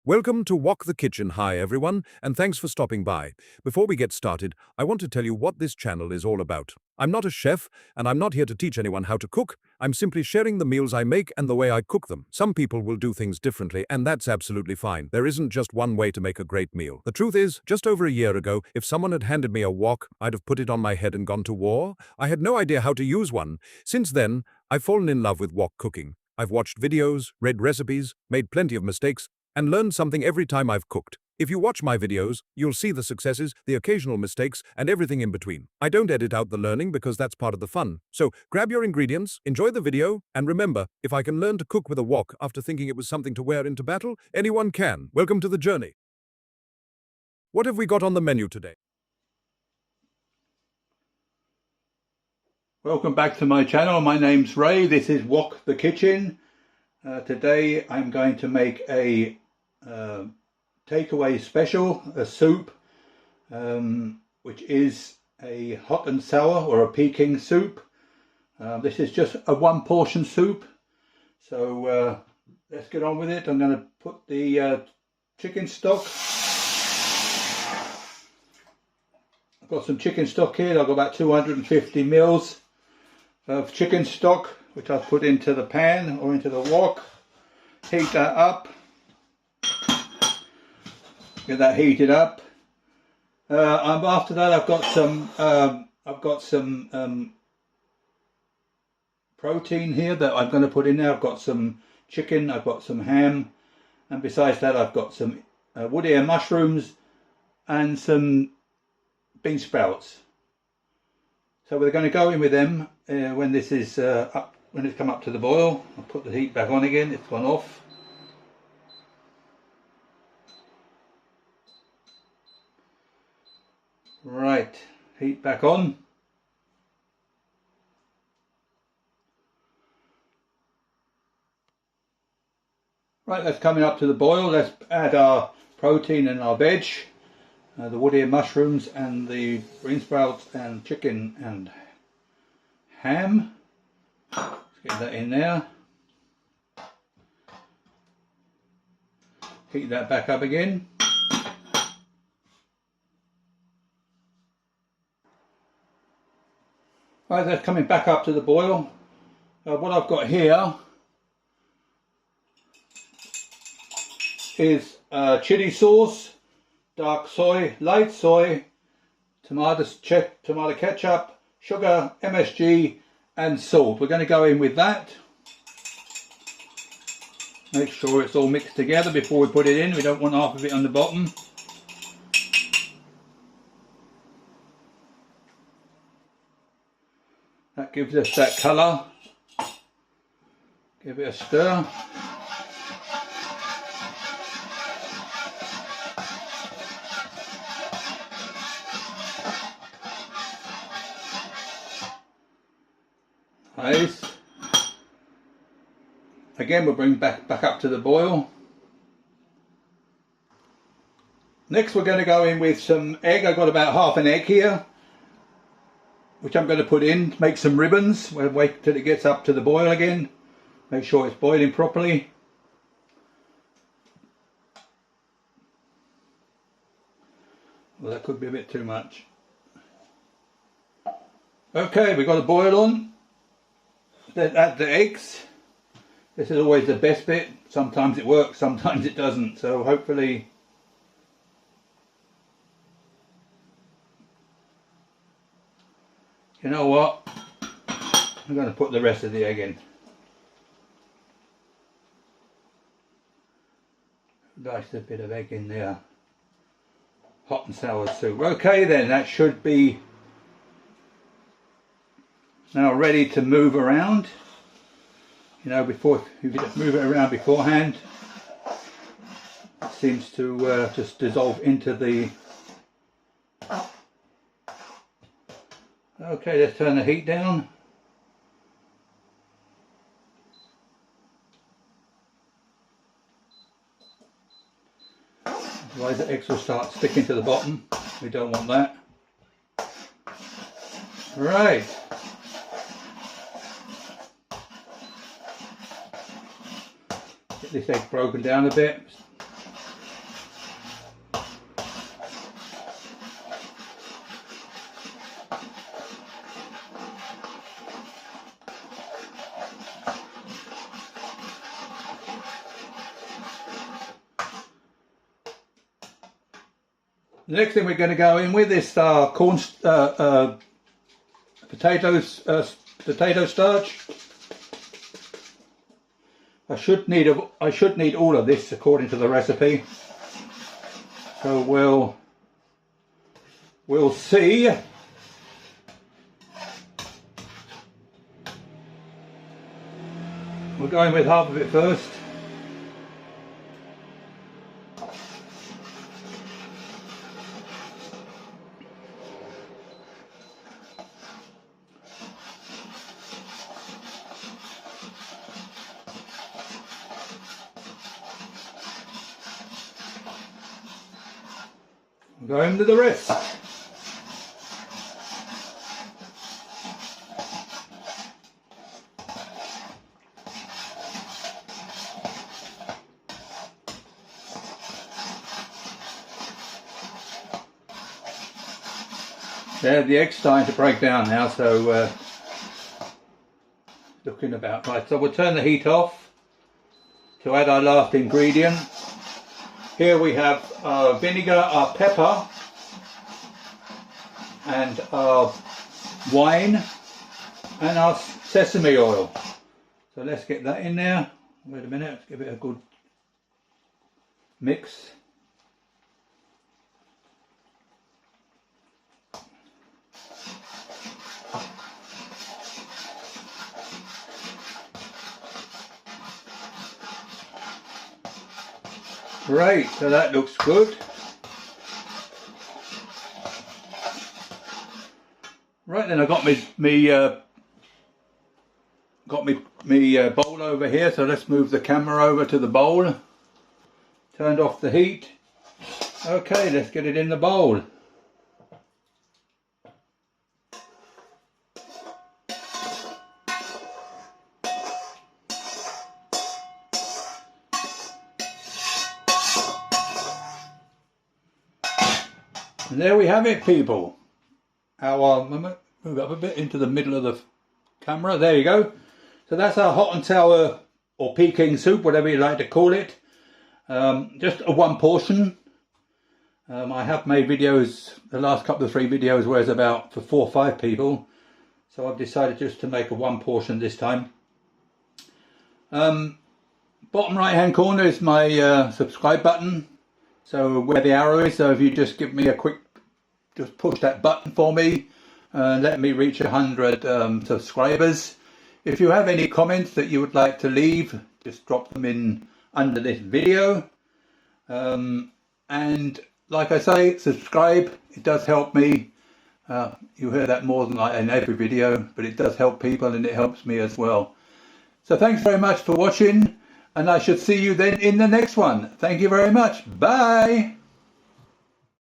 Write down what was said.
Welcome to Wok the Kitchen. Hi everyone, and thanks for stopping by. Before we get started, I want to tell you what this channel is all about. I'm not a chef, and I'm not here to teach anyone how to cook. I'm simply sharing the meals I make and the way I cook them. Some people will do things differently, and that's absolutely fine. There isn't just one way to make a great meal. The truth is, just over a year ago, if someone had handed me a wok, I'd have put it on my head and gone to war. I had no idea how to use one. Since then, I've fallen in love with wok cooking. I've watched videos, read recipes, made plenty of mistakes, and learned something every time I've cooked. If you watch my videos, you'll see the successes, the occasional mistakes, and everything in between. I don't edit out the learning because that's part of the fun. So grab your ingredients, enjoy the video, and remember, if I can learn to cook with a wok after thinking it was something to wear into battle, anyone can. Welcome to the journey. What have we got on the menu today? Welcome back to my channel. My name's Ray. This is Wok the Kitchen. Today I'm going to make a takeaway special, a soup, which is a hot and sour or a Peking soup. This is just a one portion soup. So let's get on with it. I'm going to put the chicken stock. I've got some chicken stock here. I've got about 250 mils of chicken stock, which I've put into the pan or into the wok. Heat that up. Get that heated up. After that, I've got some protein here that I'm going to put in there. I've got some chicken. I've got some ham, and besides that, I've got some wood ear mushrooms and some bean sprouts. So we're going to go in with them when this is up, when it's come up to the boil. I'll put the heat back on again. It's gone off. Right, heat back on. Right, that's coming up to the boil. Let's add our protein and our veg, the wood ear mushrooms and the bean sprouts and chicken and ham. Let's get that in there. Heat that back up again. Right, that's coming back up to the boil. What I've got here is chili sauce, dark soy, light soy, tomato ketchup, sugar, MSG and salt. We're going to go in with that. Make sure it's all mixed together before we put it in. We don't want half of it on the bottom. That gives us that colour. Give it a stir. Nice. Again, we'll bring back up to the boil. Next, we're going to go in with some egg. I've got about half an egg here, which I'm going to put in, make some ribbons. We'll wait till it gets up to the boil again. Make sure it's boiling properly. Well, that could be a bit too much. Okay, we've got a boil on. Then add the eggs. This is always the best bit. Sometimes it works, sometimes it doesn't. So hopefully you know what? I'm going to put the rest of the egg in. Nice a bit of egg in there. Hot and sour soup. Okay then, that should be now ready to move around. You know, before you just move it around beforehand, it seems to just dissolve into the. Okay, let's turn the heat down. Otherwise the eggs will start sticking to the bottom. We don't want that. Right. Get this egg broken down a bit. The next thing we're going to go in with is potato starch. I should need all of this according to the recipe. So we'll see. We're going with half of it first. Go into the rest. There, the egg's starting to break down now, so looking about right. So we'll turn the heat off to add our last ingredient. Here we have our vinegar, our pepper, and our wine, and our sesame oil. So let's get that in there. Wait a minute, let's give it a good mix. Great, so that looks good. Right then, I got me bowl over here. So let's move the camera over to the bowl. Turned off the heat. Okay, let's get it in the bowl. And there we have it, people. Our, move up a bit into the middle of the camera. There you go. So that's our hot and sour or Peking soup, whatever you like to call it. Just a one portion. I have made videos, the last couple of 3 videos, where it's about for 4 or 5 people. So I've decided just to make a one portion this time. Bottom right hand corner is my subscribe button. So where the arrow is, so if you just give me a quick, just push that button for me, let me reach 100 subscribers. If you have any comments that you would like to leave, just drop them in under this video. And like I say, subscribe, it does help me. You hear that more than in every video, but it does help people and it helps me as well. So thanks very much for watching. And I should see you then in the next one. Thank you very much. Bye.